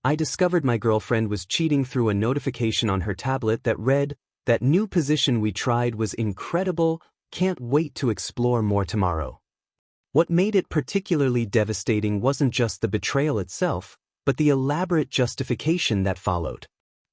I discovered my girlfriend was cheating through a notification on her tablet that read, "That new position we tried was incredible, can't wait to explore more tomorrow." What made it particularly devastating wasn't just the betrayal itself, but the elaborate justification that followed.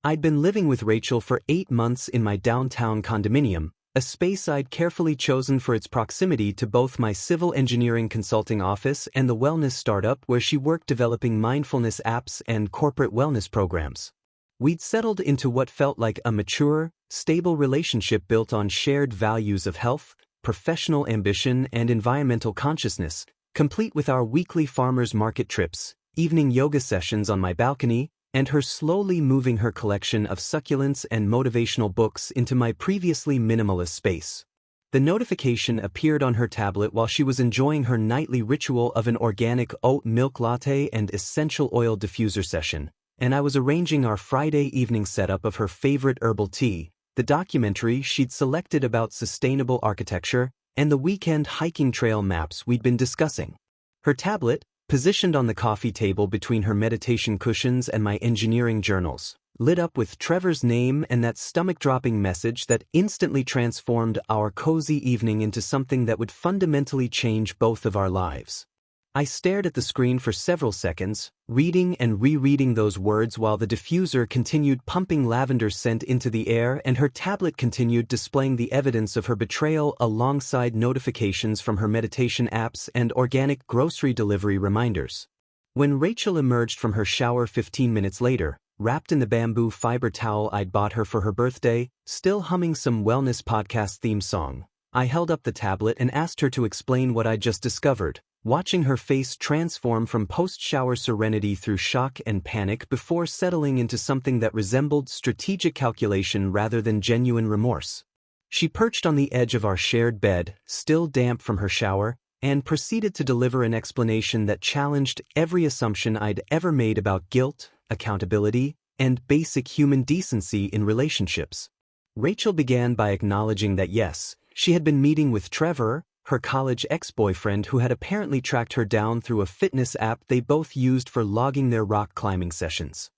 I'd been living with Rachel for 8 months in my downtown condominium, a space I'd carefully chosen for its proximity to both my civil engineering consulting office and the wellness startup where she worked developing mindfulness apps and corporate wellness programs. We'd settled into what felt like a mature, stable relationship built on shared values of health, professional ambition, and environmental consciousness, complete with our weekly farmers market trips, evening yoga sessions on my balcony, and her slowly moving her collection of succulents and motivational books into my previously minimalist space. The notification appeared on her tablet while she was enjoying her nightly ritual of an organic oat milk latte and essential oil diffuser session, and I was arranging our Friday evening setup of her favorite herbal tea, the documentary she'd selected about sustainable architecture, and the weekend hiking trail maps we'd been discussing. Her tablet, positioned on the coffee table between her meditation cushions and my engineering journals, lit up with Trevor's name and that stomach-dropping message that instantly transformed our cozy evening into something that would fundamentally change both of our lives. I stared at the screen for several seconds, reading and rereading those words while the diffuser continued pumping lavender scent into the air and her tablet continued displaying the evidence of her betrayal alongside notifications from her meditation apps and organic grocery delivery reminders. When Rachel emerged from her shower 15 minutes later, wrapped in the bamboo fiber towel I'd bought her for her birthday, still humming some wellness podcast theme song, I held up the tablet and asked her to explain what I'd just discovered, watching her face transform from post-shower serenity through shock and panic before settling into something that resembled strategic calculation rather than genuine remorse. She perched on the edge of our shared bed, still damp from her shower, and proceeded to deliver an explanation that challenged every assumption I'd ever made about guilt, accountability, and basic human decency in relationships. Rachel began by acknowledging that yes, she had been meeting with Trevor, her college ex-boyfriend who had apparently tracked her down through a fitness app they both used for logging their rock climbing sessions.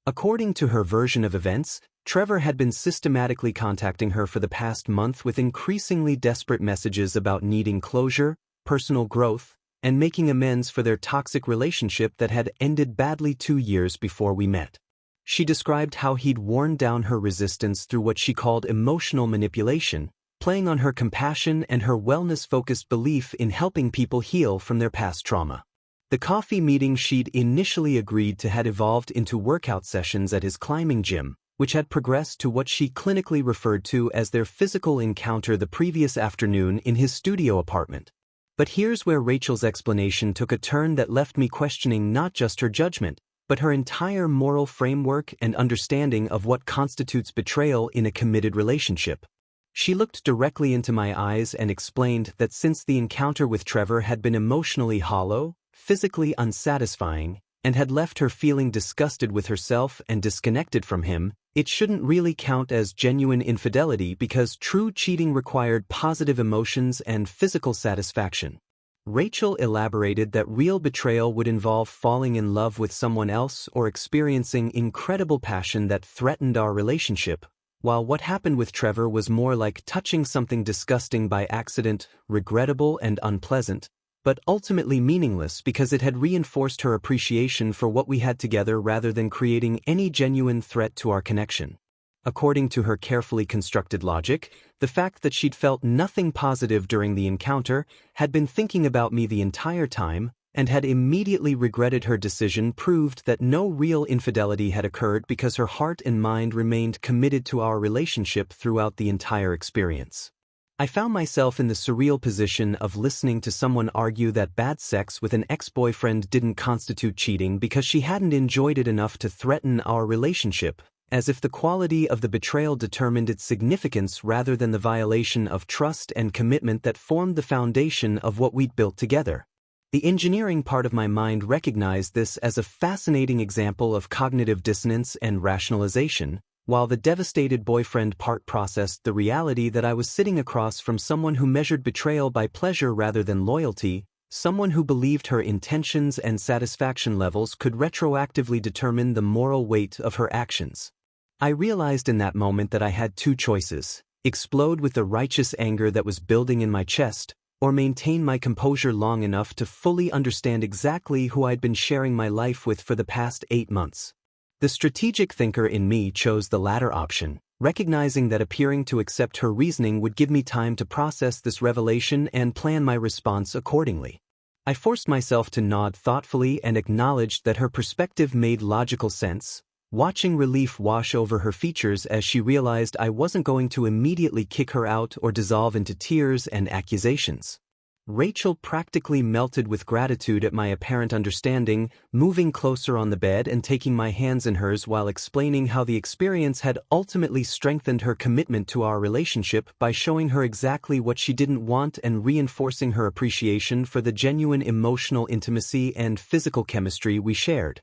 According to her version of events, Trevor had been systematically contacting her for the past month with increasingly desperate messages about needing closure, personal growth, and making amends for their toxic relationship that had ended badly 2 years before we met. She described how he'd worn down her resistance through what she called emotional manipulation, playing on her compassion and her wellness-focused belief in helping people heal from their past trauma. The coffee meeting she'd initially agreed to had evolved into workout sessions at his climbing gym, which had progressed to what she clinically referred to as their physical encounter the previous afternoon in his studio apartment. But here's where Rachel's explanation took a turn that left me questioning not just her judgment, but her entire moral framework and understanding of what constitutes betrayal in a committed relationship. She looked directly into my eyes and explained that since the encounter with Trevor had been emotionally hollow, physically unsatisfying, and had left her feeling disgusted with herself and disconnected from him, it shouldn't really count as genuine infidelity because true cheating required positive emotions and physical satisfaction. Rachel elaborated that real betrayal would involve falling in love with someone else or experiencing incredible passion that threatened our relationship, while what happened with Trevor was more like touching something disgusting by accident, regrettable and unpleasant, but ultimately meaningless because it had reinforced her appreciation for what we had together rather than creating any genuine threat to our connection. According to her carefully constructed logic, the fact that she'd felt nothing positive during the encounter, had been thinking about me the entire time, and had immediately regretted her decision proved that no real infidelity had occurred because her heart and mind remained committed to our relationship throughout the entire experience. I found myself in the surreal position of listening to someone argue that bad sex with an ex-boyfriend didn't constitute cheating because she hadn't enjoyed it enough to threaten our relationship, as if the quality of the betrayal determined its significance rather than the violation of trust and commitment that formed the foundation of what we'd built together. The engineering part of my mind recognized this as a fascinating example of cognitive dissonance and rationalization, while the devastated boyfriend part processed the reality that I was sitting across from someone who measured betrayal by pleasure rather than loyalty, someone who believed her intentions and satisfaction levels could retroactively determine the moral weight of her actions. I realized in that moment that I had two choices: explode with the righteous anger that was building in my chest, or maintain my composure long enough to fully understand exactly who I'd been sharing my life with for the past 8 months. The strategic thinker in me chose the latter option, recognizing that appearing to accept her reasoning would give me time to process this revelation and plan my response accordingly. I forced myself to nod thoughtfully and acknowledged that her perspective made logical sense, watching relief wash over her features as she realized I wasn't going to immediately kick her out or dissolve into tears and accusations. Rachel practically melted with gratitude at my apparent understanding, moving closer on the bed and taking my hands in hers while explaining how the experience had ultimately strengthened her commitment to our relationship by showing her exactly what she didn't want and reinforcing her appreciation for the genuine emotional intimacy and physical chemistry we shared.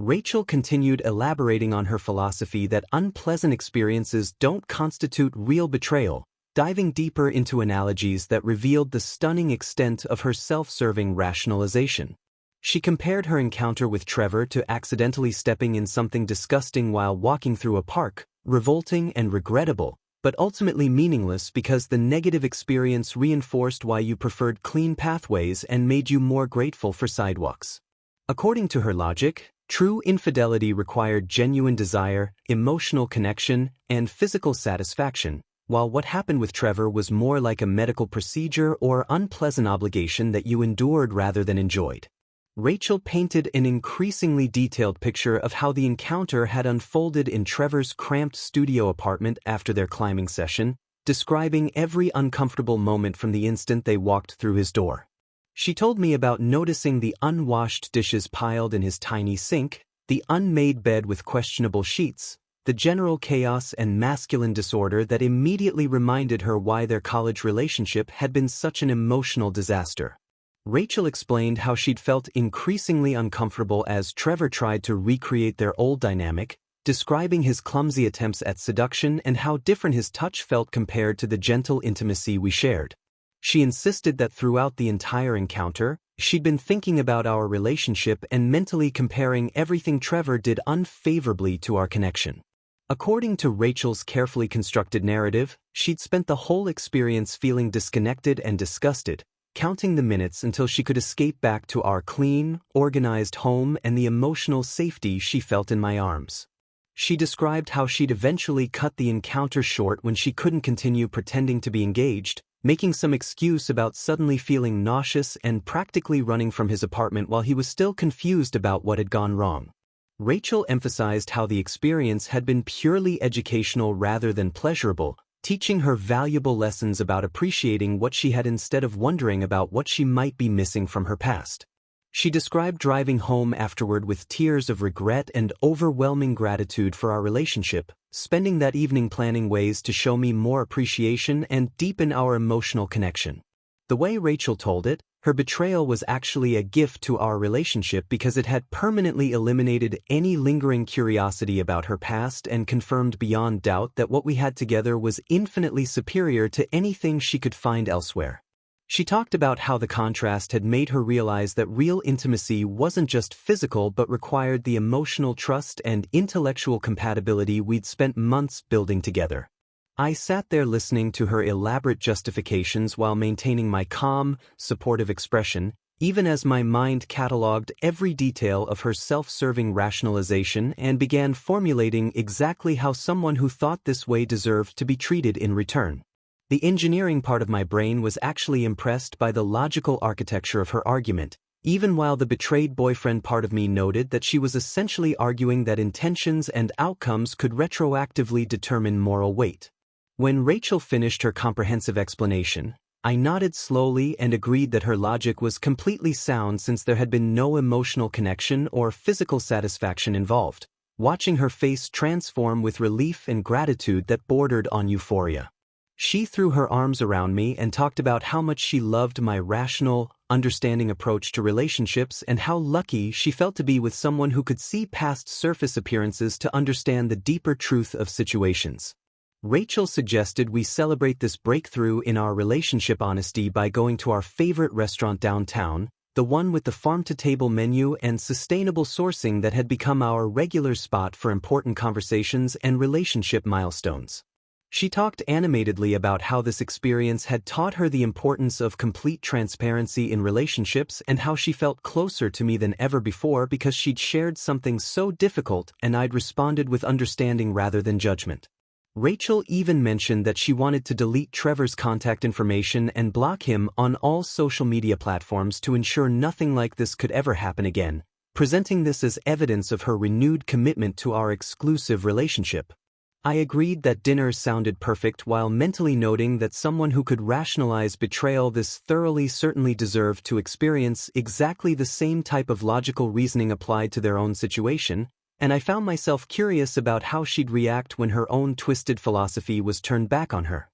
Rachel continued elaborating on her philosophy that unpleasant experiences don't constitute real betrayal, diving deeper into analogies that revealed the stunning extent of her self-serving rationalization. She compared her encounter with Trevor to accidentally stepping in something disgusting while walking through a park, revolting and regrettable, but ultimately meaningless because the negative experience reinforced why you preferred clean pathways and made you more grateful for sidewalks. According to her logic, true infidelity required genuine desire, emotional connection, and physical satisfaction, while what happened with Trevor was more like a medical procedure or unpleasant obligation that you endured rather than enjoyed. Rachel painted an increasingly detailed picture of how the encounter had unfolded in Trevor's cramped studio apartment after their climbing session, describing every uncomfortable moment from the instant they walked through his door. She told me about noticing the unwashed dishes piled in his tiny sink, the unmade bed with questionable sheets, the general chaos and masculine disorder that immediately reminded her why their college relationship had been such an emotional disaster. Rachel explained how she'd felt increasingly uncomfortable as Trevor tried to recreate their old dynamic, describing his clumsy attempts at seduction and how different his touch felt compared to the gentle intimacy we shared. She insisted that throughout the entire encounter, she'd been thinking about our relationship and mentally comparing everything Trevor did unfavorably to our connection. According to Rachel's carefully constructed narrative, she'd spent the whole experience feeling disconnected and disgusted, counting the minutes until she could escape back to our clean, organized home and the emotional safety she felt in my arms. She described how she'd eventually cut the encounter short when she couldn't continue pretending to be engaged, making some excuse about suddenly feeling nauseous and practically running from his apartment while he was still confused about what had gone wrong. Rachel emphasized how the experience had been purely educational rather than pleasurable, teaching her valuable lessons about appreciating what she had instead of wondering about what she might be missing from her past. She described driving home afterward with tears of regret and overwhelming gratitude for our relationship, spending that evening planning ways to show me more appreciation and deepen our emotional connection. The way Rachel told it, her betrayal was actually a gift to our relationship because it had permanently eliminated any lingering curiosity about her past and confirmed beyond doubt that what we had together was infinitely superior to anything she could find elsewhere. She talked about how the contrast had made her realize that real intimacy wasn't just physical but required the emotional trust and intellectual compatibility we'd spent months building together. I sat there listening to her elaborate justifications while maintaining my calm, supportive expression, even as my mind cataloged every detail of her self-serving rationalization and began formulating exactly how someone who thought this way deserved to be treated in return. The engineering part of my brain was actually impressed by the logical architecture of her argument, even while the betrayed boyfriend part of me noted that she was essentially arguing that intentions and outcomes could retroactively determine moral weight. When Rachel finished her comprehensive explanation, I nodded slowly and agreed that her logic was completely sound since there had been no emotional connection or physical satisfaction involved, watching her face transform with relief and gratitude that bordered on euphoria. She threw her arms around me and talked about how much she loved my rational, understanding approach to relationships and how lucky she felt to be with someone who could see past surface appearances to understand the deeper truth of situations. Rachel suggested we celebrate this breakthrough in our relationship honesty by going to our favorite restaurant downtown, the one with the farm-to-table menu and sustainable sourcing that had become our regular spot for important conversations and relationship milestones. She talked animatedly about how this experience had taught her the importance of complete transparency in relationships and how she felt closer to me than ever before because she'd shared something so difficult and I'd responded with understanding rather than judgment. Rachel even mentioned that she wanted to delete Trevor's contact information and block him on all social media platforms to ensure nothing like this could ever happen again, presenting this as evidence of her renewed commitment to our exclusive relationship. I agreed that dinner sounded perfect while mentally noting that someone who could rationalize betrayal this thoroughly certainly deserved to experience exactly the same type of logical reasoning applied to their own situation, and I found myself curious about how she'd react when her own twisted philosophy was turned back on her.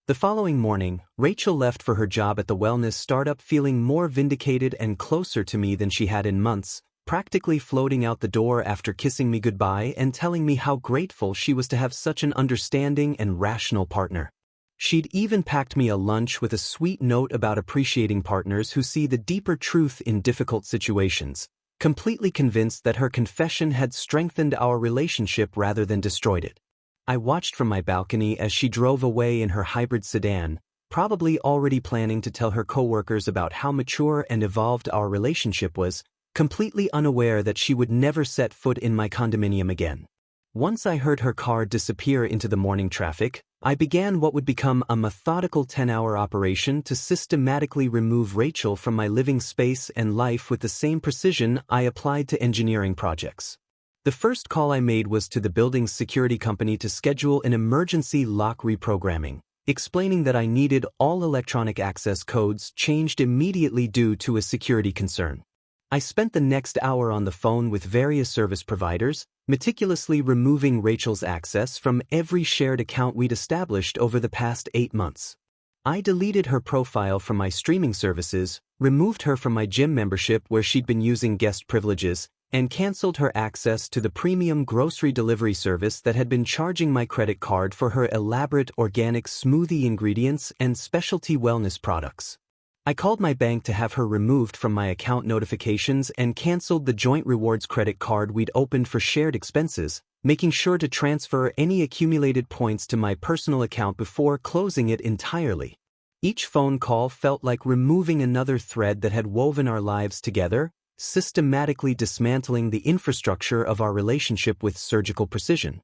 The following morning, Rachel left for her job at the wellness startup feeling more vindicated and closer to me than she had in months, practically floating out the door after kissing me goodbye and telling me how grateful she was to have such an understanding and rational partner. She'd even packed me a lunch with a sweet note about appreciating partners who see the deeper truth in difficult situations, completely convinced that her confession had strengthened our relationship rather than destroyed it. I watched from my balcony as she drove away in her hybrid sedan, probably already planning to tell her coworkers about how mature and evolved our relationship was, completely unaware that she would never set foot in my condominium again. Once I heard her car disappear into the morning traffic, I began what would become a methodical 10-hour operation to systematically remove Rachel from my living space and life with the same precision I applied to engineering projects. The first call I made was to the building's security company to schedule an emergency lock reprogramming, explaining that I needed all electronic access codes changed immediately due to a security concern. I spent the next hour on the phone with various service providers, meticulously removing Rachel's access from every shared account we'd established over the past 8 months. I deleted her profile from my streaming services, removed her from my gym membership where she'd been using guest privileges, and canceled her access to the premium grocery delivery service that had been charging my credit card for her elaborate organic smoothie ingredients and specialty wellness products. I called my bank to have her removed from my account notifications and canceled the joint rewards credit card we'd opened for shared expenses, making sure to transfer any accumulated points to my personal account before closing it entirely. Each phone call felt like removing another thread that had woven our lives together, systematically dismantling the infrastructure of our relationship with surgical precision.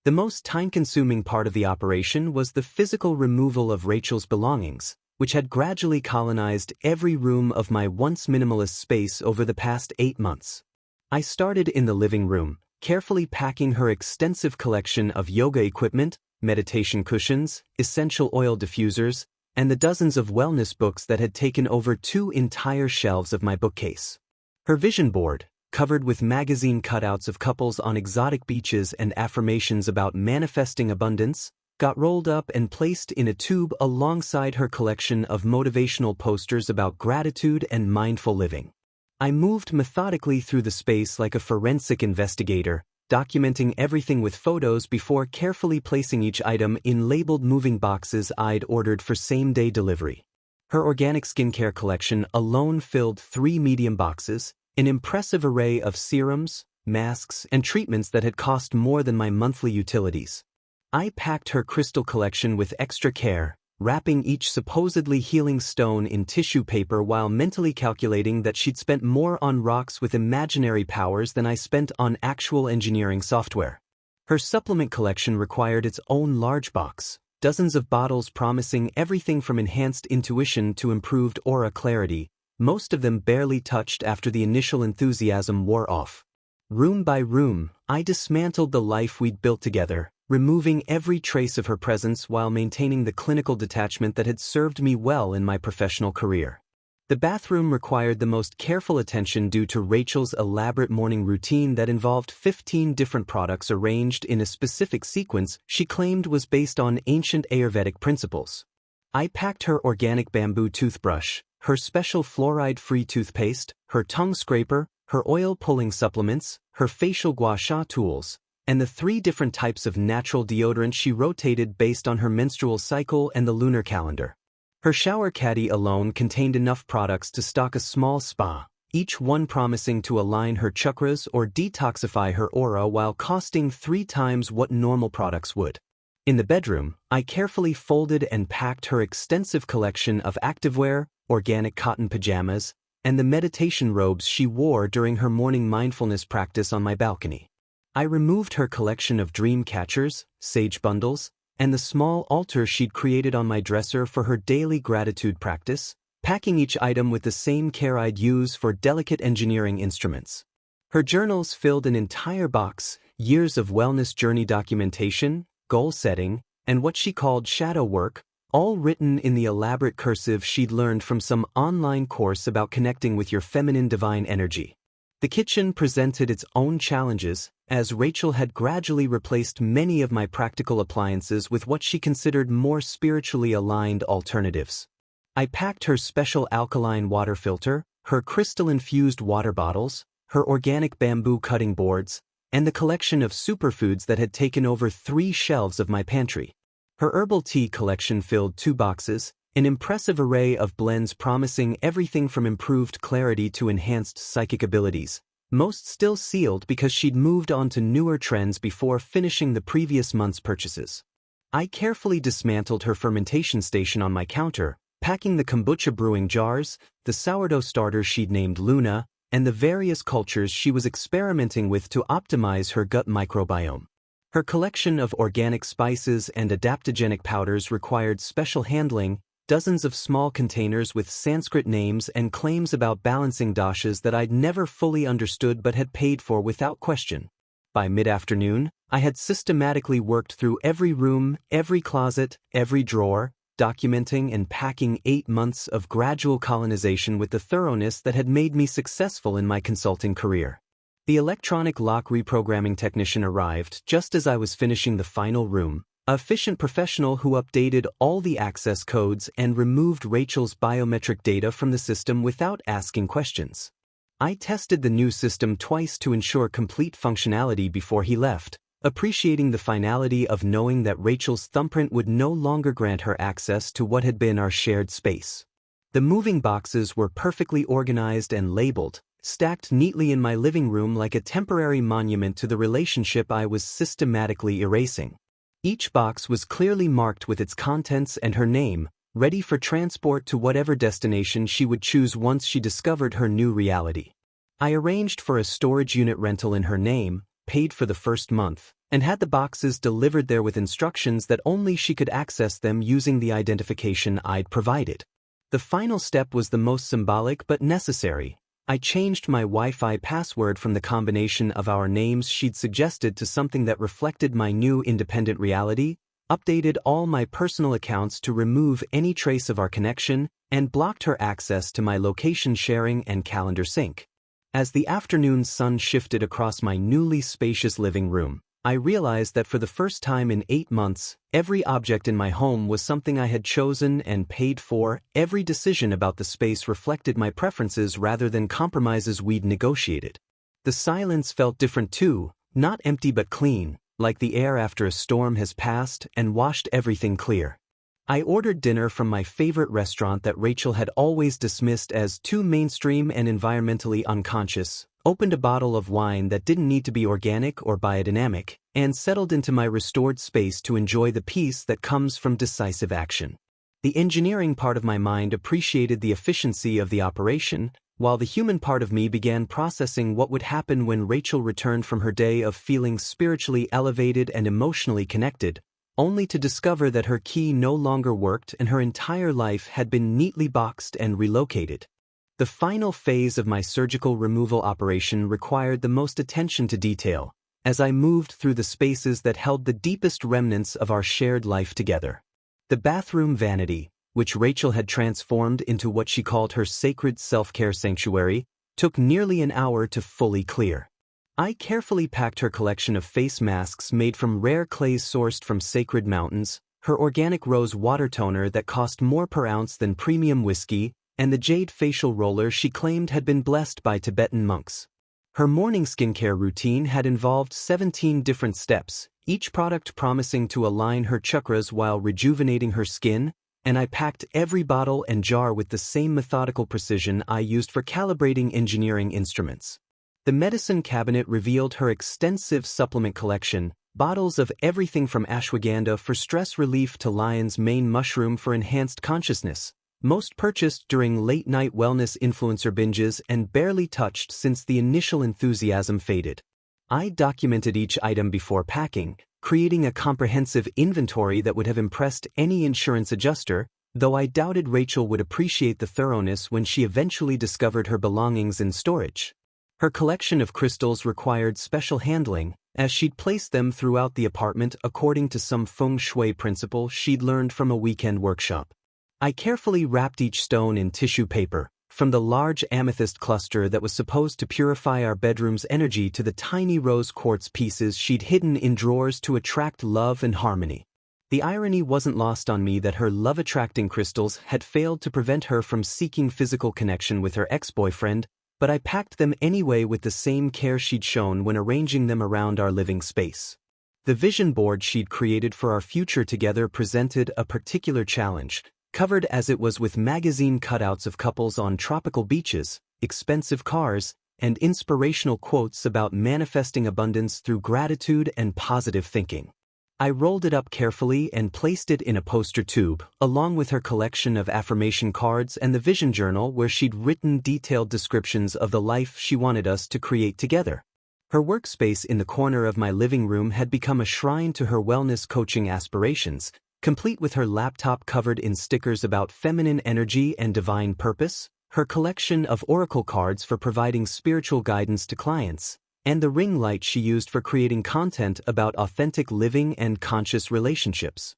The most time-consuming part of the operation was the physical removal of Rachel's belongings, which had gradually colonized every room of my once minimalist space over the past 8 months. I started in the living room, carefully packing her extensive collection of yoga equipment, meditation cushions, essential oil diffusers, and the dozens of wellness books that had taken over 2 entire shelves of my bookcase. Her vision board, covered with magazine cutouts of couples on exotic beaches and affirmations about manifesting abundance, got rolled up and placed in a tube alongside her collection of motivational posters about gratitude and mindful living. I moved methodically through the space like a forensic investigator, documenting everything with photos before carefully placing each item in labeled moving boxes I'd ordered for same-day delivery. Her organic skincare collection alone filled 3 medium boxes, an impressive array of serums, masks, and treatments that had cost more than my monthly utilities. I packed her crystal collection with extra care, wrapping each supposedly healing stone in tissue paper while mentally calculating that she'd spent more on rocks with imaginary powers than I spent on actual engineering software. Her supplement collection required its own large box, dozens of bottles promising everything from enhanced intuition to improved aura clarity, most of them barely touched after the initial enthusiasm wore off. Room by room, I dismantled the life we'd built together, removing every trace of her presence while maintaining the clinical detachment that had served me well in my professional career. The bathroom required the most careful attention due to Rachel's elaborate morning routine that involved 15 different products arranged in a specific sequence she claimed was based on ancient Ayurvedic principles. I packed her organic bamboo toothbrush, her special fluoride-free toothpaste, her tongue scraper, her oil-pulling supplements, her facial gua sha tools, and the 3 different types of natural deodorant she rotated based on her menstrual cycle and the lunar calendar. Her shower caddy alone contained enough products to stock a small spa, each one promising to align her chakras or detoxify her aura while costing 3 times what normal products would. In the bedroom, I carefully folded and packed her extensive collection of activewear, organic cotton pajamas, and the meditation robes she wore during her morning mindfulness practice on my balcony. I removed her collection of dream catchers, sage bundles, and the small altar she'd created on my dresser for her daily gratitude practice, packing each item with the same care I'd use for delicate engineering instruments. Her journals filled an entire box, years of wellness journey documentation, goal setting, and what she called shadow work, all written in the elaborate cursive she'd learned from some online course about connecting with your feminine divine energy. The kitchen presented its own challenges, as Rachel had gradually replaced many of my practical appliances with what she considered more spiritually aligned alternatives. I packed her special alkaline water filter, her crystal-infused water bottles, her organic bamboo cutting boards, and the collection of superfoods that had taken over 3 shelves of my pantry. Her herbal tea collection filled 2 boxes, an impressive array of blends promising everything from improved clarity to enhanced psychic abilities, most still sealed because she'd moved on to newer trends before finishing the previous month's purchases. I carefully dismantled her fermentation station on my counter, packing the kombucha brewing jars, the sourdough starters she'd named Luna, and the various cultures she was experimenting with to optimize her gut microbiome. Her collection of organic spices and adaptogenic powders required special handling, dozens of small containers with Sanskrit names and claims about balancing doshas that I'd never fully understood but had paid for without question. By mid-afternoon, I had systematically worked through every room, every closet, every drawer, documenting and packing 8 months of gradual colonization with the thoroughness that had made me successful in my consulting career. The electronic lock reprogramming technician arrived just as I was finishing the final room, an efficient professional who updated all the access codes and removed Rachel's biometric data from the system without asking questions. I tested the new system twice to ensure complete functionality before he left, appreciating the finality of knowing that Rachel's thumbprint would no longer grant her access to what had been our shared space. The moving boxes were perfectly organized and labeled, stacked neatly in my living room like a temporary monument to the relationship I was systematically erasing. Each box was clearly marked with its contents and her name, ready for transport to whatever destination she would choose once she discovered her new reality. I arranged for a storage unit rental in her name, paid for the first month, and had the boxes delivered there with instructions that only she could access them using the identification I'd provided. The final step was the most symbolic but necessary. I changed my Wi-Fi password from the combination of our names she'd suggested to something that reflected my new independent reality, updated all my personal accounts to remove any trace of our connection, and blocked her access to my location sharing and calendar sync. As the afternoon sun shifted across my newly spacious living room, I realized that for the first time in 8 months, every object in my home was something I had chosen and paid for. Every decision about the space reflected my preferences rather than compromises we'd negotiated. The silence felt different too, not empty but clean, like the air after a storm has passed and washed everything clear. I ordered dinner from my favorite restaurant that Rachel had always dismissed as too mainstream and environmentally unconscious, opened a bottle of wine that didn't need to be organic or biodynamic, and settled into my restored space to enjoy the peace that comes from decisive action. The engineering part of my mind appreciated the efficiency of the operation, while the human part of me began processing what would happen when Rachel returned from her day of feeling spiritually elevated and emotionally connected, only to discover that her key no longer worked and her entire life had been neatly boxed and relocated. The final phase of my surgical removal operation required the most attention to detail, as I moved through the spaces that held the deepest remnants of our shared life together. The bathroom vanity, which Rachel had transformed into what she called her sacred self-care sanctuary, took nearly an hour to fully clear. I carefully packed her collection of face masks made from rare clays sourced from sacred mountains, her organic rose water toner that cost more per ounce than premium whiskey, and the jade facial roller she claimed had been blessed by Tibetan monks. Her morning skincare routine had involved 17 different steps, each product promising to align her chakras while rejuvenating her skin, and I packed every bottle and jar with the same methodical precision I used for calibrating engineering instruments. The medicine cabinet revealed her extensive supplement collection, bottles of everything from ashwagandha for stress relief to lion's mane mushroom for enhanced consciousness, most purchased during late-night wellness influencer binges and barely touched since the initial enthusiasm faded. I documented each item before packing, creating a comprehensive inventory that would have impressed any insurance adjuster, though I doubted Rachel would appreciate the thoroughness when she eventually discovered her belongings in storage. Her collection of crystals required special handling, as she'd placed them throughout the apartment according to some feng shui principle she'd learned from a weekend workshop. I carefully wrapped each stone in tissue paper, from the large amethyst cluster that was supposed to purify our bedroom's energy to the tiny rose quartz pieces she'd hidden in drawers to attract love and harmony. The irony wasn't lost on me that her love-attracting crystals had failed to prevent her from seeking physical connection with her ex-boyfriend, but I packed them anyway with the same care she'd shown when arranging them around our living space. The vision board she'd created for our future together presented a particular challenge, covered as it was with magazine cutouts of couples on tropical beaches, expensive cars, and inspirational quotes about manifesting abundance through gratitude and positive thinking. I rolled it up carefully and placed it in a poster tube, along with her collection of affirmation cards and the vision journal where she'd written detailed descriptions of the life she wanted us to create together. Her workspace in the corner of my living room had become a shrine to her wellness coaching aspirations, complete with her laptop covered in stickers about feminine energy and divine purpose, her collection of oracle cards for providing spiritual guidance to clients, and the ring light she used for creating content about authentic living and conscious relationships.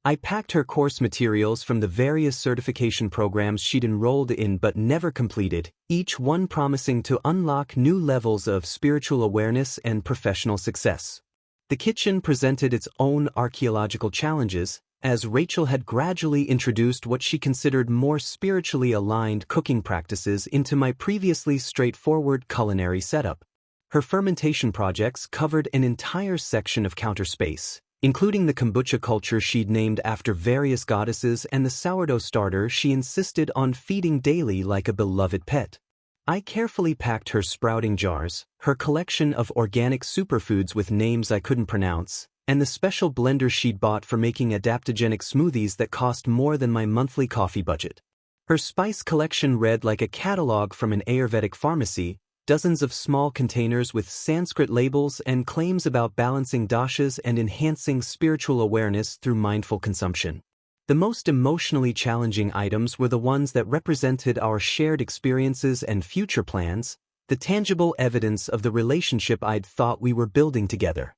I packed her course materials from the various certification programs she'd enrolled in but never completed, each one promising to unlock new levels of spiritual awareness and professional success. The kitchen presented its own archaeological challenges, as Rachel had gradually introduced what she considered more spiritually aligned cooking practices into my previously straightforward culinary setup. Her fermentation projects covered an entire section of counter space, including the kombucha culture she'd named after various goddesses and the sourdough starter she insisted on feeding daily like a beloved pet. I carefully packed her sprouting jars, her collection of organic superfoods with names I couldn't pronounce, and the special blender she'd bought for making adaptogenic smoothies that cost more than my monthly coffee budget. Her spice collection read like a catalog from an Ayurvedic pharmacy, dozens of small containers with Sanskrit labels and claims about balancing doshas and enhancing spiritual awareness through mindful consumption. The most emotionally challenging items were the ones that represented our shared experiences and future plans, the tangible evidence of the relationship I'd thought we were building together.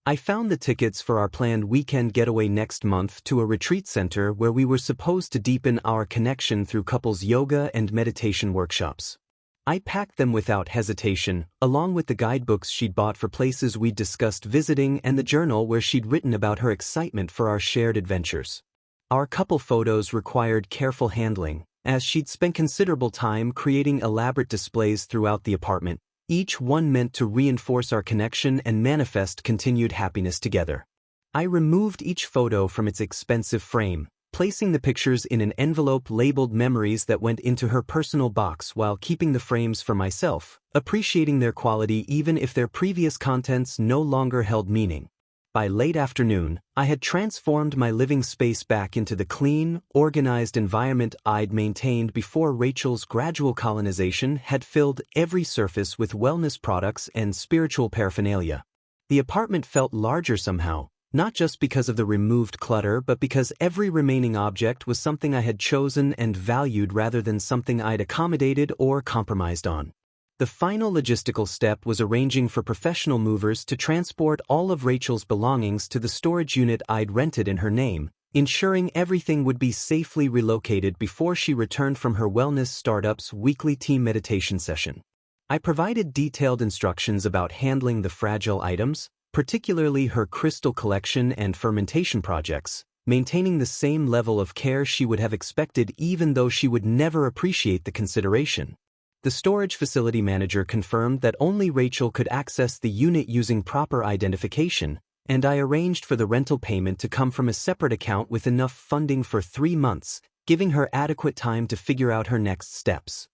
I found the tickets for our planned weekend getaway next month to a retreat center where we were supposed to deepen our connection through couples yoga and meditation workshops. I packed them without hesitation, along with the guidebooks she'd bought for places we'd discussed visiting and the journal where she'd written about her excitement for our shared adventures. Our couple photos required careful handling, as she'd spent considerable time creating elaborate displays throughout the apartment, each one meant to reinforce our connection and manifest continued happiness together. I removed each photo from its expensive frame, placing the pictures in an envelope labeled memories that went into her personal box while keeping the frames for myself, appreciating their quality even if their previous contents no longer held meaning. By late afternoon, I had transformed my living space back into the clean, organized environment I'd maintained before Rachel's gradual colonization had filled every surface with wellness products and spiritual paraphernalia. The apartment felt larger somehow, not just because of the removed clutter but because every remaining object was something I had chosen and valued rather than something I'd accommodated or compromised on. The final logistical step was arranging for professional movers to transport all of Rachel's belongings to the storage unit I'd rented in her name, ensuring everything would be safely relocated before she returned from her wellness startup's weekly team meditation session. I provided detailed instructions about handling the fragile items, particularly her crystal collection and fermentation projects, maintaining the same level of care she would have expected even though she would never appreciate the consideration. The storage facility manager confirmed that only Rachel could access the unit using proper identification, and I arranged for the rental payment to come from a separate account with enough funding for 3 months, giving her adequate time to figure out her next steps.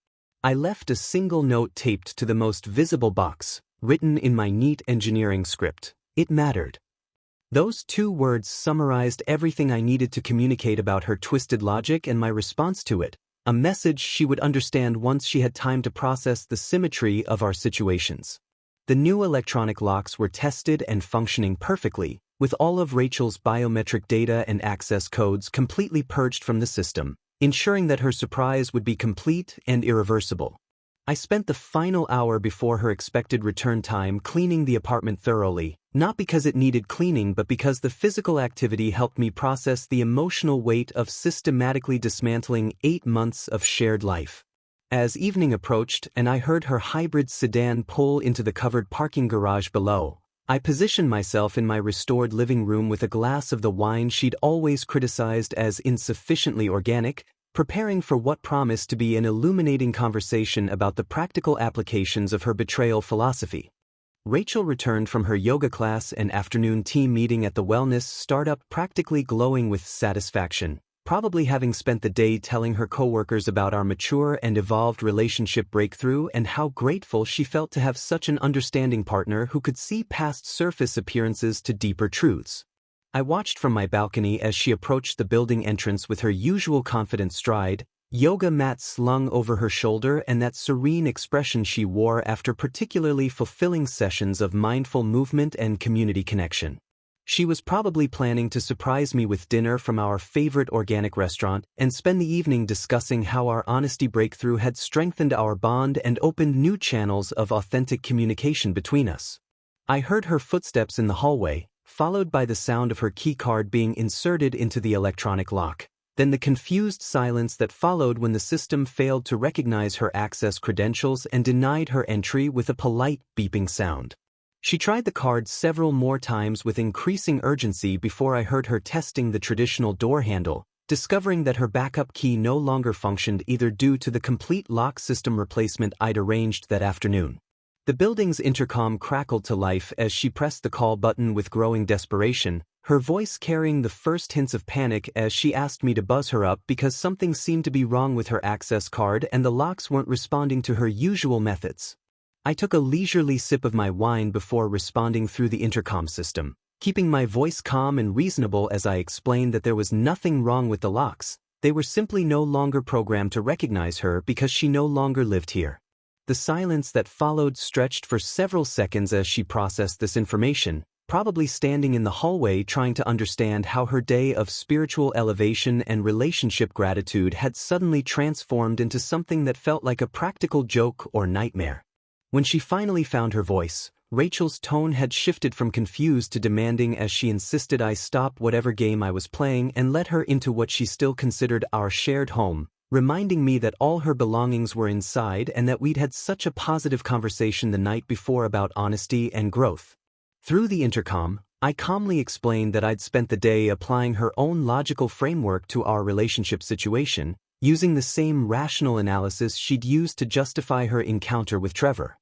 I left a single note taped to the most visible box, written in my neat engineering script. It mattered. Those 2 words summarized everything I needed to communicate about her twisted logic and my response to it, a message she would understand once she had time to process the symmetry of our situations. The new electronic locks were tested and functioning perfectly, with all of Rachel's biometric data and access codes completely purged from the system, ensuring that her surprise would be complete and irreversible. I spent the final hour before her expected return time cleaning the apartment thoroughly, not because it needed cleaning but because the physical activity helped me process the emotional weight of systematically dismantling 8 months of shared life. As evening approached and I heard her hybrid sedan pull into the covered parking garage below, I positioned myself in my restored living room with a glass of the wine she'd always criticized as insufficiently organic, preparing for what promised to be an illuminating conversation about the practical applications of her betrayal philosophy. Rachel returned from her yoga class and afternoon team meeting at the wellness startup practically glowing with satisfaction, probably having spent the day telling her coworkers about our mature and evolved relationship breakthrough and how grateful she felt to have such an understanding partner who could see past surface appearances to deeper truths. I watched from my balcony as she approached the building entrance with her usual confident stride, yoga mat slung over her shoulder and that serene expression she wore after particularly fulfilling sessions of mindful movement and community connection. She was probably planning to surprise me with dinner from our favorite organic restaurant and spend the evening discussing how our honesty breakthrough had strengthened our bond and opened new channels of authentic communication between us. I heard her footsteps in the hallway, followed by the sound of her keycard being inserted into the electronic lock, then the confused silence that followed when the system failed to recognize her access credentials and denied her entry with a polite beeping sound. She tried the card several more times with increasing urgency before I heard her testing the traditional door handle, discovering that her backup key no longer functioned either due to the complete lock system replacement I'd arranged that afternoon. The building's intercom crackled to life as she pressed the call button with growing desperation, her voice carrying the first hints of panic as she asked me to buzz her up because something seemed to be wrong with her access card and the locks weren't responding to her usual methods. I took a leisurely sip of my wine before responding through the intercom system, keeping my voice calm and reasonable as I explained that there was nothing wrong with the locks, they were simply no longer programmed to recognize her because she no longer lived here. The silence that followed stretched for several seconds as she processed this information, probably standing in the hallway trying to understand how her day of spiritual elevation and relationship gratitude had suddenly transformed into something that felt like a practical joke or nightmare. When she finally found her voice, Rachel's tone had shifted from confused to demanding as she insisted I stop whatever game I was playing and let her into what she still considered our shared home, reminding me that all her belongings were inside and that we'd had such a positive conversation the night before about honesty and growth. Through the intercom, I calmly explained that I'd spent the day applying her own logical framework to our relationship situation, using the same rational analysis she'd used to justify her encounter with Trevor.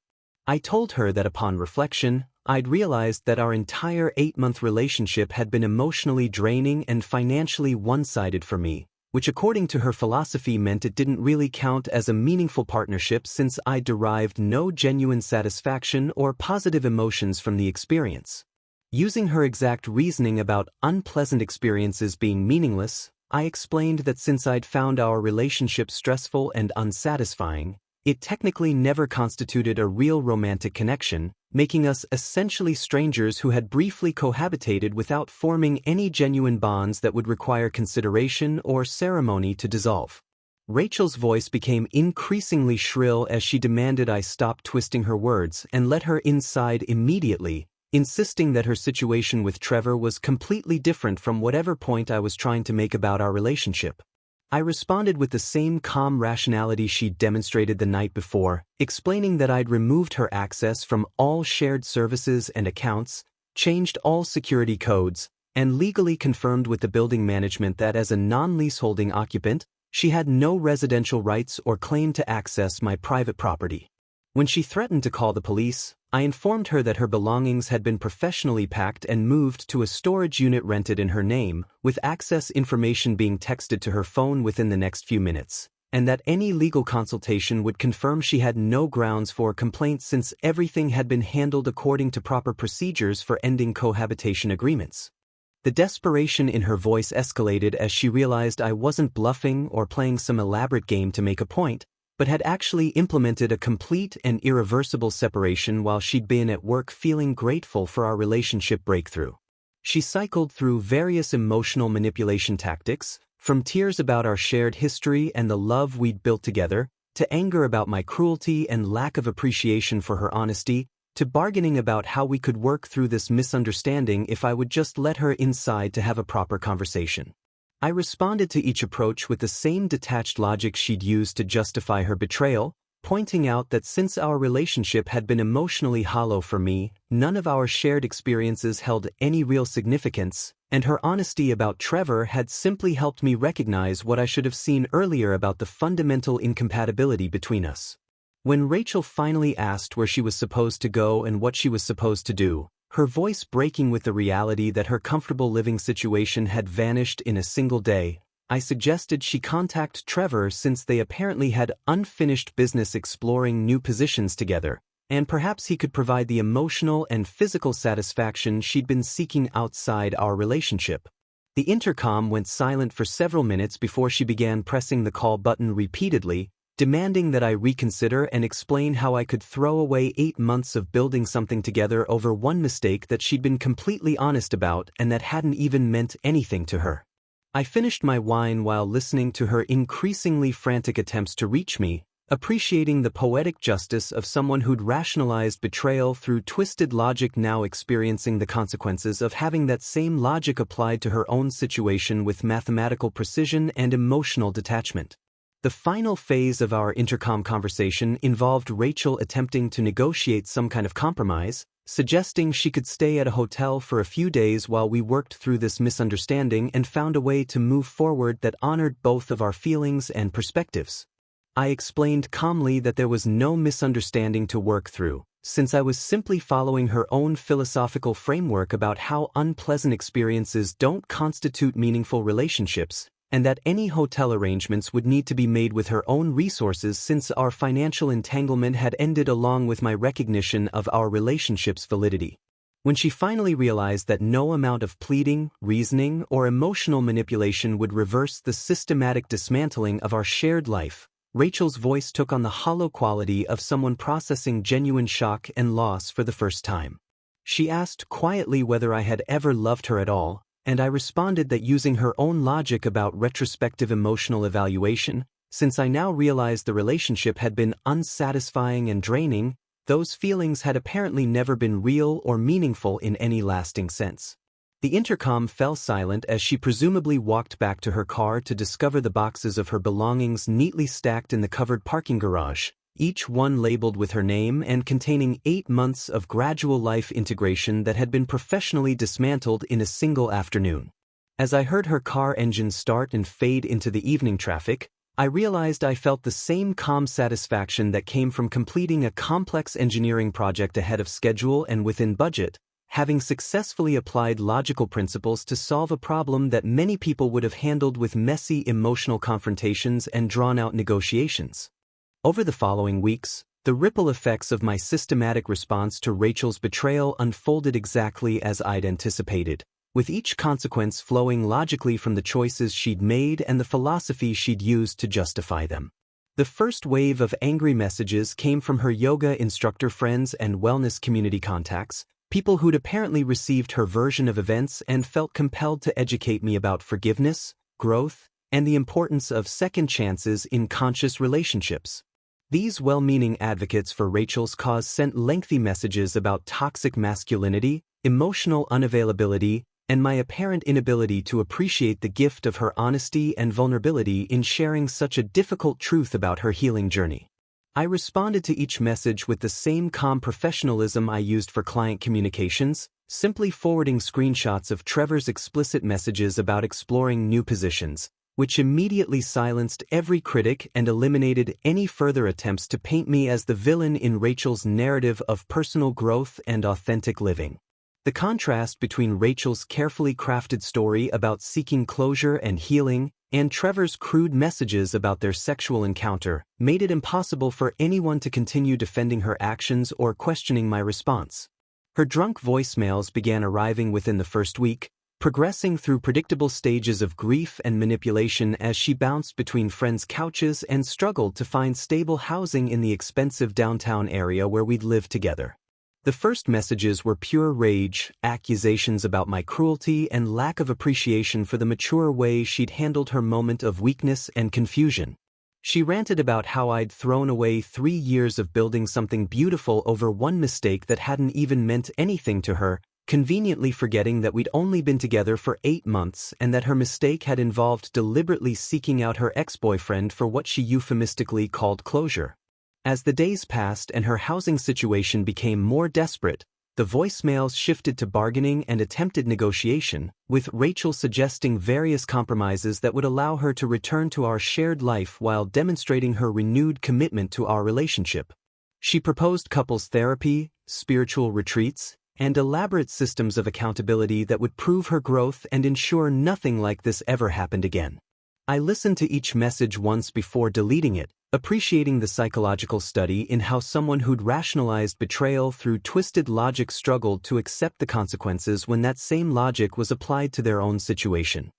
I told her that upon reflection, I'd realized that our entire 8-month relationship had been emotionally draining and financially one-sided for me, which according to her philosophy meant it didn't really count as a meaningful partnership since I derived no genuine satisfaction or positive emotions from the experience. Using her exact reasoning about unpleasant experiences being meaningless, I explained that since I'd found our relationship stressful and unsatisfying, it technically never constituted a real romantic connection, making us essentially strangers who had briefly cohabitated without forming any genuine bonds that would require consideration or ceremony to dissolve. Rachel's voice became increasingly shrill as she demanded I stop twisting her words and let her inside immediately, insisting that her situation with Trevor was completely different from whatever point I was trying to make about our relationship. I responded with the same calm rationality she'd demonstrated the night before, explaining that I'd removed her access from all shared services and accounts, changed all security codes, and legally confirmed with the building management that as a non-leaseholding occupant, She had no residential rights or claim to access my private property. When she threatened to call the police, I informed her that her belongings had been professionally packed and moved to a storage unit rented in her name, with access information being texted to her phone within the next few minutes, and that any legal consultation would confirm she had no grounds for complaint since everything had been handled according to proper procedures for ending cohabitation agreements. The desperation in her voice escalated as she realized I wasn't bluffing or playing some elaborate game to make a point, but had actually implemented a complete and irreversible separation while she'd been at work feeling grateful for our relationship breakthrough. She cycled through various emotional manipulation tactics, from tears about our shared history and the love we'd built together, to anger about my cruelty and lack of appreciation for her honesty, to bargaining about how we could work through this misunderstanding if I would just let her inside to have a proper conversation. I responded to each approach with the same detached logic she'd used to justify her betrayal, pointing out that since our relationship had been emotionally hollow for me, none of our shared experiences held any real significance, and her honesty about Trevor had simply helped me recognize what I should have seen earlier about the fundamental incompatibility between us. When Rachel finally asked where she was supposed to go and what she was supposed to do, her voice breaking with the reality that her comfortable living situation had vanished in a single day, I suggested she contact Trevor since they apparently had unfinished business exploring new positions together, and perhaps he could provide the emotional and physical satisfaction she'd been seeking outside our relationship. The intercom went silent for several minutes before she began pressing the call button repeatedly, demanding that I reconsider and explain how I could throw away 8 months of building something together over one mistake that she'd been completely honest about and that hadn't even meant anything to her. I finished my wine while listening to her increasingly frantic attempts to reach me, appreciating the poetic justice of someone who'd rationalized betrayal through twisted logic, now experiencing the consequences of having that same logic applied to her own situation with mathematical precision and emotional detachment. The final phase of our intercom conversation involved Rachel attempting to negotiate some kind of compromise, suggesting she could stay at a hotel for a few days while we worked through this misunderstanding and found a way to move forward that honored both of our feelings and perspectives. I explained calmly that there was no misunderstanding to work through, since I was simply following her own philosophical framework about how unpleasant experiences don't constitute meaningful relationships, and that any hotel arrangements would need to be made with her own resources since our financial entanglement had ended along with my recognition of our relationship's validity. When she finally realized that no amount of pleading, reasoning, or emotional manipulation would reverse the systematic dismantling of our shared life, Rachel's voice took on the hollow quality of someone processing genuine shock and loss for the first time. She asked quietly whether I had ever loved her at all, and I responded that using her own logic about retrospective emotional evaluation, since I now realized the relationship had been unsatisfying and draining, those feelings had apparently never been real or meaningful in any lasting sense. The intercom fell silent as she presumably walked back to her car to discover the boxes of her belongings neatly stacked in the covered parking garage, each one labeled with her name and containing 8 months of gradual life integration that had been professionally dismantled in a single afternoon. As I heard her car engine start and fade into the evening traffic, I realized I felt the same calm satisfaction that came from completing a complex engineering project ahead of schedule and within budget, having successfully applied logical principles to solve a problem that many people would have handled with messy emotional confrontations and drawn-out negotiations. Over the following weeks, the ripple effects of my systematic response to Rachel's betrayal unfolded exactly as I'd anticipated, with each consequence flowing logically from the choices she'd made and the philosophy she'd used to justify them. The first wave of angry messages came from her yoga instructor friends and wellness community contacts, people who'd apparently received her version of events and felt compelled to educate me about forgiveness, growth, and the importance of second chances in conscious relationships. These well-meaning advocates for Rachel's cause sent lengthy messages about toxic masculinity, emotional unavailability, and my apparent inability to appreciate the gift of her honesty and vulnerability in sharing such a difficult truth about her healing journey. I responded to each message with the same calm professionalism I used for client communications, simply forwarding screenshots of Trevor's explicit messages about exploring new positions, which immediately silenced every critic and eliminated any further attempts to paint me as the villain in Rachel's narrative of personal growth and authentic living. The contrast between Rachel's carefully crafted story about seeking closure and healing and Trevor's crude messages about their sexual encounter made it impossible for anyone to continue defending her actions or questioning my response. Her drunk voicemails began arriving within the first week, progressing through predictable stages of grief and manipulation as she bounced between friends' couches and struggled to find stable housing in the expensive downtown area where we'd lived together. The first messages were pure rage, accusations about my cruelty and lack of appreciation for the mature way she'd handled her moment of weakness and confusion. She ranted about how I'd thrown away 3 years of building something beautiful over one mistake that hadn't even meant anything to her, conveniently forgetting that we'd only been together for 8 months and that her mistake had involved deliberately seeking out her ex-boyfriend for what she euphemistically called closure. As the days passed and her housing situation became more desperate, the voicemails shifted to bargaining and attempted negotiation, with Rachel suggesting various compromises that would allow her to return to our shared life while demonstrating her renewed commitment to our relationship. She proposed couples therapy, spiritual retreats, and elaborate systems of accountability that would prove her growth and ensure nothing like this ever happened again. I listened to each message once before deleting it, appreciating the psychological study in how someone who'd rationalized betrayal through twisted logic struggled to accept the consequences when that same logic was applied to their own situation.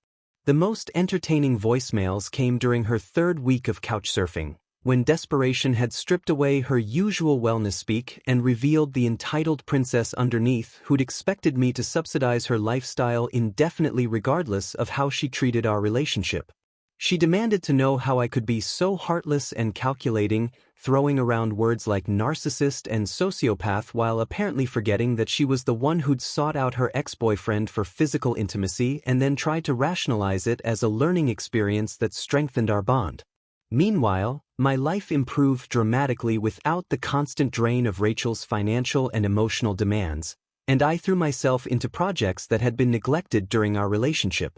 The most entertaining voicemails came during her 3rd week of couchsurfing, when desperation had stripped away her usual wellness speak and revealed the entitled princess underneath who'd expected me to subsidize her lifestyle indefinitely regardless of how she treated our relationship. She demanded to know how I could be so heartless and calculating, throwing around words like narcissist and sociopath while apparently forgetting that she was the one who'd sought out her ex-boyfriend for physical intimacy and then tried to rationalize it as a learning experience that strengthened our bond. Meanwhile, my life improved dramatically without the constant drain of Rachel's financial and emotional demands, and I threw myself into projects that had been neglected during our relationship.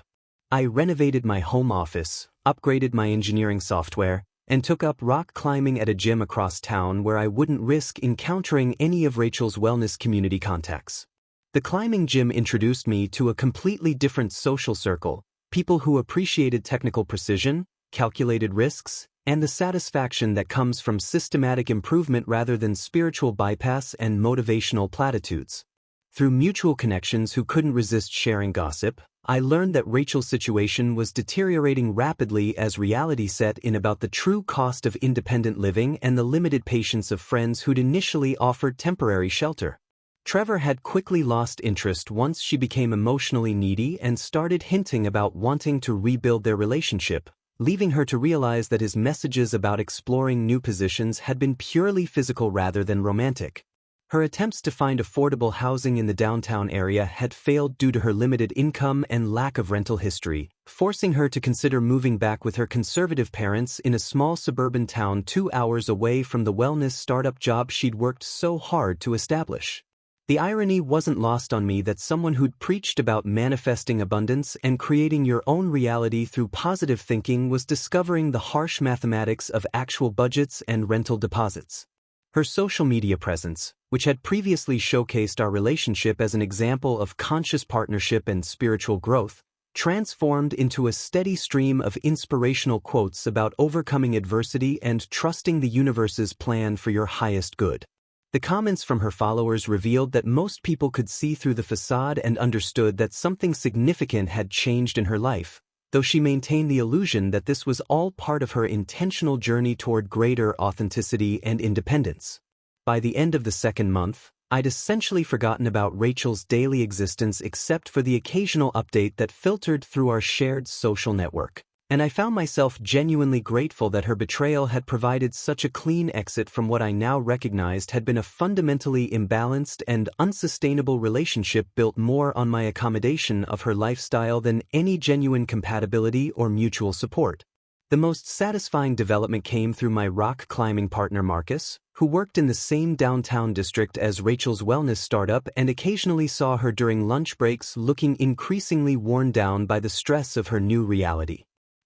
I renovated my home office, upgraded my engineering software, and took up rock climbing at a gym across town where I wouldn't risk encountering any of Rachel's wellness community contacts. The climbing gym introduced me to a completely different social circle, people who appreciated technical precision, calculated risks, and the satisfaction that comes from systematic improvement rather than spiritual bypass and motivational platitudes. Through mutual connections who couldn't resist sharing gossip, I learned that Rachel's situation was deteriorating rapidly as reality set in about the true cost of independent living and the limited patience of friends who'd initially offered temporary shelter. Trevor had quickly lost interest once she became emotionally needy and started hinting about wanting to rebuild their relationship, leaving her to realize that his messages about exploring new positions had been purely physical rather than romantic. Her attempts to find affordable housing in the downtown area had failed due to her limited income and lack of rental history, forcing her to consider moving back with her conservative parents in a small suburban town 2 hours away from the wellness startup job she'd worked so hard to establish. The irony wasn't lost on me that someone who'd preached about manifesting abundance and creating your own reality through positive thinking was discovering the harsh mathematics of actual budgets and rental deposits. Her social media presence, which had previously showcased our relationship as an example of conscious partnership and spiritual growth, transformed into a steady stream of inspirational quotes about overcoming adversity and trusting the universe's plan for your highest good. The comments from her followers revealed that most people could see through the facade and understood that something significant had changed in her life, though she maintained the illusion that this was all part of her intentional journey toward greater authenticity and independence. By the end of the 2nd month, I'd essentially forgotten about Rachel's daily existence except for the occasional update that filtered through our shared social network, and I found myself genuinely grateful that her betrayal had provided such a clean exit from what I now recognized had been a fundamentally imbalanced and unsustainable relationship built more on my accommodation of her lifestyle than any genuine compatibility or mutual support. The most satisfying development came through my rock climbing partner Marcus, who worked in the same downtown district as Rachel's wellness startup and occasionally saw her during lunch breaks looking increasingly worn down by the stress of her new reality.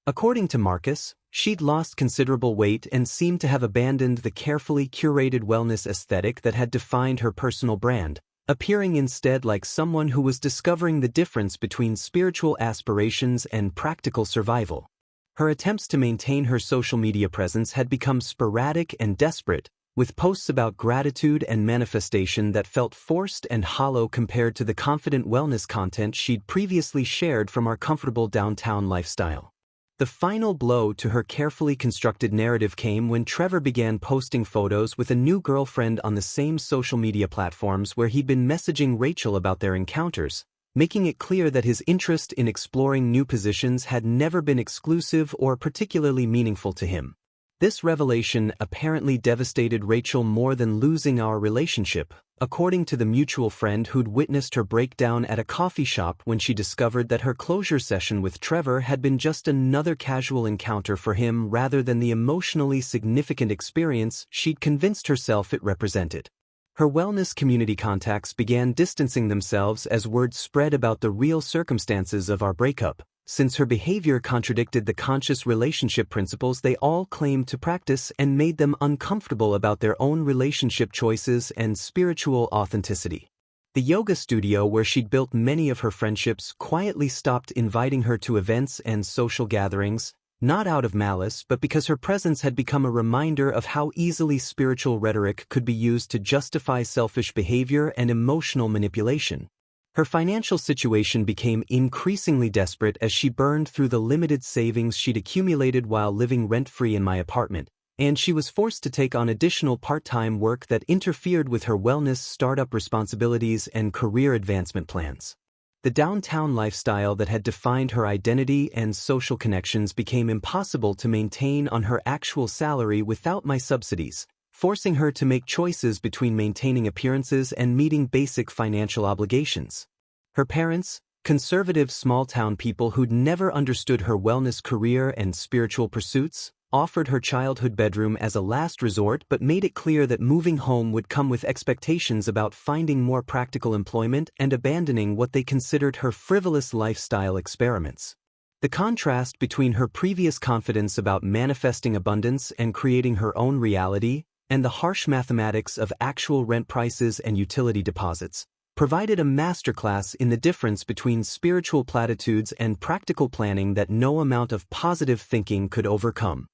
According to Marcus, she'd lost considerable weight and seemed to have abandoned the carefully curated wellness aesthetic that had defined her personal brand, appearing instead like someone who was discovering the difference between spiritual aspirations and practical survival. Her attempts to maintain her social media presence had become sporadic and desperate, with posts about gratitude and manifestation that felt forced and hollow compared to the confident wellness content she'd previously shared from our comfortable downtown lifestyle. The final blow to her carefully constructed narrative came when Trevor began posting photos with a new girlfriend on the same social media platforms where he'd been messaging Rachel about their encounters, making it clear that his interest in exploring new positions had never been exclusive or particularly meaningful to him. This revelation apparently devastated Rachel more than losing our relationship, according to the mutual friend who'd witnessed her breakdown at a coffee shop when she discovered that her closure session with Trevor had been just another casual encounter for him rather than the emotionally significant experience she'd convinced herself it represented. Her wellness community contacts began distancing themselves as word spread about the real circumstances of our breakup, since her behavior contradicted the conscious relationship principles they all claimed to practice and made them uncomfortable about their own relationship choices and spiritual authenticity. The yoga studio where she'd built many of her friendships quietly stopped inviting her to events and social gatherings, not out of malice but because her presence had become a reminder of how easily spiritual rhetoric could be used to justify selfish behavior and emotional manipulation. Her financial situation became increasingly desperate as she burned through the limited savings she'd accumulated while living rent-free in my apartment, and she was forced to take on additional part-time work that interfered with her wellness startup responsibilities and career advancement plans. The downtown lifestyle that had defined her identity and social connections became impossible to maintain on her actual salary without my subsidies, forcing her to make choices between maintaining appearances and meeting basic financial obligations. Her parents, conservative small-town people who'd never understood her wellness career and spiritual pursuits, offered her childhood bedroom as a last resort but made it clear that moving home would come with expectations about finding more practical employment and abandoning what they considered her frivolous lifestyle experiments. The contrast between her previous confidence about manifesting abundance and creating her own reality, and the harsh mathematics of actual rent prices and utility deposits, provided a masterclass in the difference between spiritual platitudes and practical planning that no amount of positive thinking could overcome.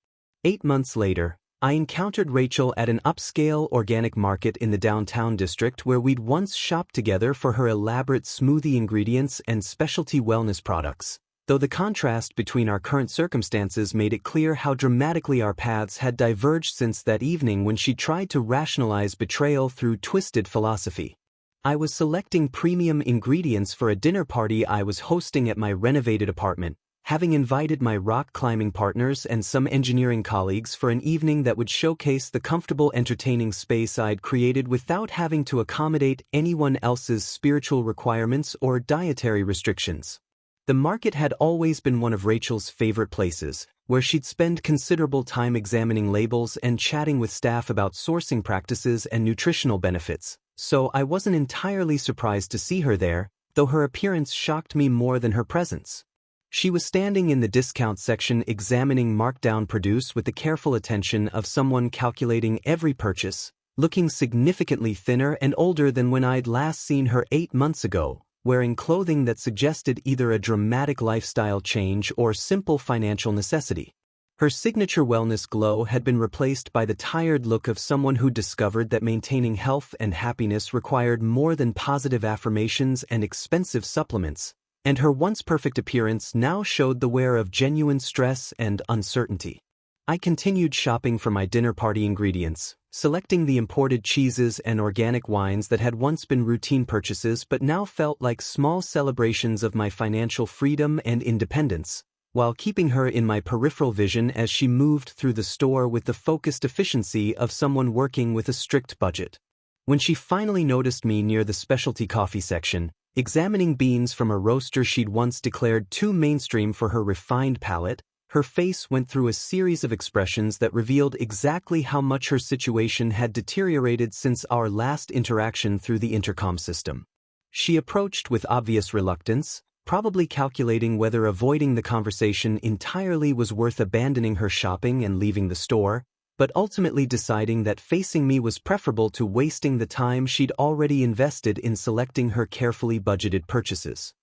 8 months later, I encountered Rachel at an upscale organic market in the downtown district where we'd once shopped together for her elaborate smoothie ingredients and specialty wellness products, though the contrast between our current circumstances made it clear how dramatically our paths had diverged since that evening when she tried to rationalize betrayal through twisted philosophy. I was selecting premium ingredients for a dinner party I was hosting at my renovated apartment, having invited my rock climbing partners and some engineering colleagues for an evening that would showcase the comfortable entertaining space I'd created without having to accommodate anyone else's spiritual requirements or dietary restrictions. The market had always been one of Rachel's favorite places, where she'd spend considerable time examining labels and chatting with staff about sourcing practices and nutritional benefits, so I wasn't entirely surprised to see her there, though her appearance shocked me more than her presence. She was standing in the discount section examining markdown produce with the careful attention of someone calculating every purchase, looking significantly thinner and older than when I'd last seen her 8 months ago, wearing clothing that suggested either a dramatic lifestyle change or simple financial necessity. Her signature wellness glow had been replaced by the tired look of someone who discovered that maintaining health and happiness required more than positive affirmations and expensive supplements, and her once perfect appearance now showed the wear of genuine stress and uncertainty. I continued shopping for my dinner party ingredients, selecting the imported cheeses and organic wines that had once been routine purchases but now felt like small celebrations of my financial freedom and independence, while keeping her in my peripheral vision as she moved through the store with the focused efficiency of someone working with a strict budget. When she finally noticed me near the specialty coffee section, examining beans from a roaster she'd once declared too mainstream for her refined palate, her face went through a series of expressions that revealed exactly how much her situation had deteriorated since our last interaction through the intercom system. She approached with obvious reluctance, probably calculating whether avoiding the conversation entirely was worth abandoning her shopping and leaving the store, but ultimately deciding that facing me was preferable to wasting the time she'd already invested in selecting her carefully budgeted purchases.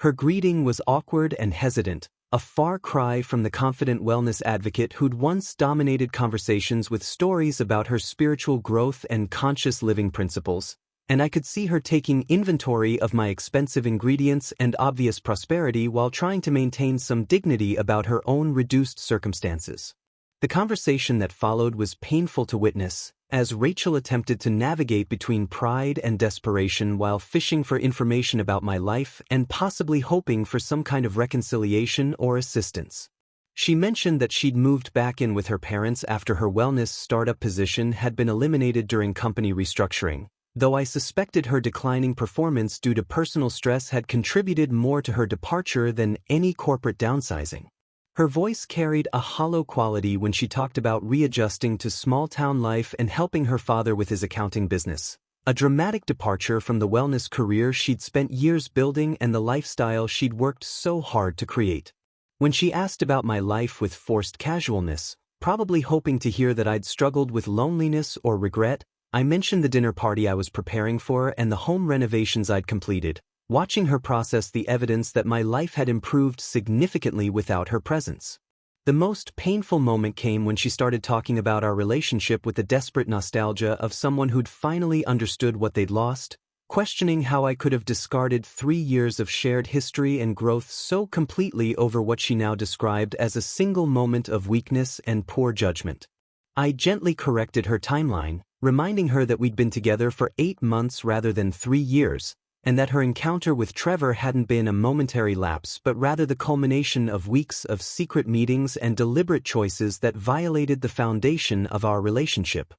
Her greeting was awkward and hesitant, a far cry from the confident wellness advocate who'd once dominated conversations with stories about her spiritual growth and conscious living principles, and I could see her taking inventory of my expensive ingredients and obvious prosperity while trying to maintain some dignity about her own reduced circumstances. The conversation that followed was painful to witness, as Rachel attempted to navigate between pride and desperation while fishing for information about my life and possibly hoping for some kind of reconciliation or assistance. She mentioned that she'd moved back in with her parents after her wellness startup position had been eliminated during company restructuring, though I suspected her declining performance due to personal stress had contributed more to her departure than any corporate downsizing. Her voice carried a hollow quality when she talked about readjusting to small-town life and helping her father with his accounting business, a dramatic departure from the wellness career she'd spent years building and the lifestyle she'd worked so hard to create. When she asked about my life with forced casualness, probably hoping to hear that I'd struggled with loneliness or regret, I mentioned the dinner party I was preparing for and the home renovations I'd completed, watching her process the evidence that my life had improved significantly without her presence. The most painful moment came when she started talking about our relationship with the desperate nostalgia of someone who'd finally understood what they'd lost, questioning how I could have discarded 3 years of shared history and growth so completely over what she now described as a single moment of weakness and poor judgment. I gently corrected her timeline, reminding her that we'd been together for 8 months rather than 3 years, and that her encounter with Trevor hadn't been a momentary lapse but rather the culmination of weeks of secret meetings and deliberate choices that violated the foundation of our relationship.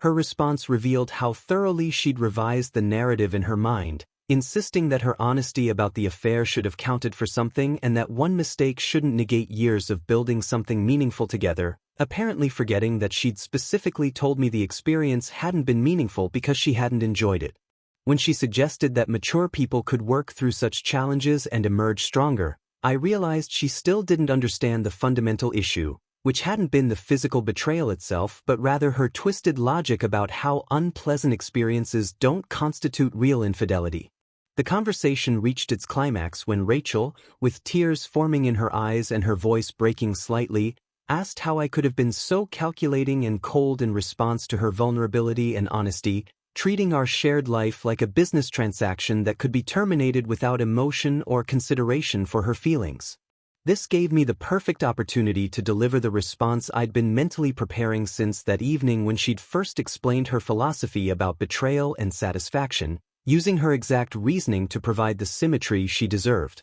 Her response revealed how thoroughly she'd revised the narrative in her mind, insisting that her honesty about the affair should have counted for something and that one mistake shouldn't negate years of building something meaningful together, apparently forgetting that she'd specifically told me the experience hadn't been meaningful because she hadn't enjoyed it. When she suggested that mature people could work through such challenges and emerge stronger, I realized she still didn't understand the fundamental issue, which hadn't been the physical betrayal itself but rather her twisted logic about how unpleasant experiences don't constitute real infidelity. The conversation reached its climax when Rachel, with tears forming in her eyes and her voice breaking slightly, asked how I could have been so calculating and cold in response to her vulnerability and honesty, treating our shared life like a business transaction that could be terminated without emotion or consideration for her feelings. This gave me the perfect opportunity to deliver the response I'd been mentally preparing since that evening when she'd first explained her philosophy about betrayal and satisfaction, using her exact reasoning to provide the symmetry she deserved.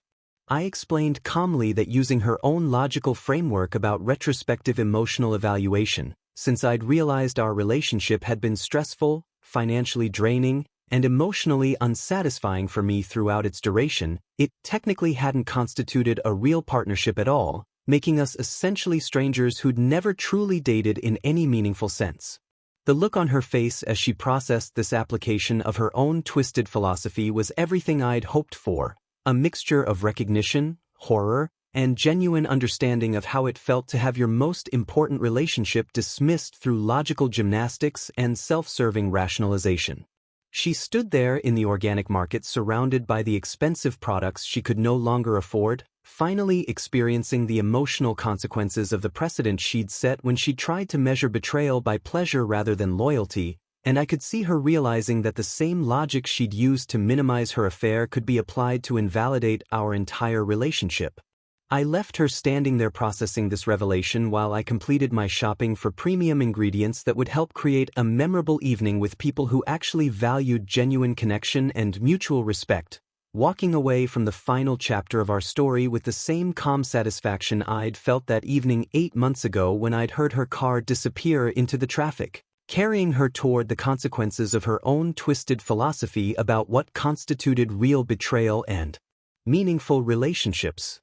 I explained calmly that using her own logical framework about retrospective emotional evaluation, since I'd realized our relationship had been stressful, financially draining, and emotionally unsatisfying for me throughout its duration, it technically hadn't constituted a real partnership at all, making us essentially strangers who'd never truly dated in any meaningful sense. The look on her face as she processed this application of her own twisted philosophy was everything I'd hoped for, a mixture of recognition, horror, and genuine understanding of how it felt to have your most important relationship dismissed through logical gymnastics and self-serving rationalization. She stood there in the organic market surrounded by the expensive products she could no longer afford, finally experiencing the emotional consequences of the precedent she'd set when she tried to measure betrayal by pleasure rather than loyalty, and I could see her realizing that the same logic she'd used to minimize her affair could be applied to invalidate our entire relationship. I left her standing there processing this revelation while I completed my shopping for premium ingredients that would help create a memorable evening with people who actually valued genuine connection and mutual respect, walking away from the final chapter of our story with the same calm satisfaction I'd felt that evening 8 months ago when I'd heard her car disappear into the traffic, carrying her toward the consequences of her own twisted philosophy about what constituted real betrayal and meaningful relationships.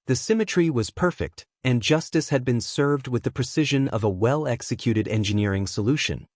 The symmetry was perfect, and justice had been served with the precision of a well-executed engineering solution.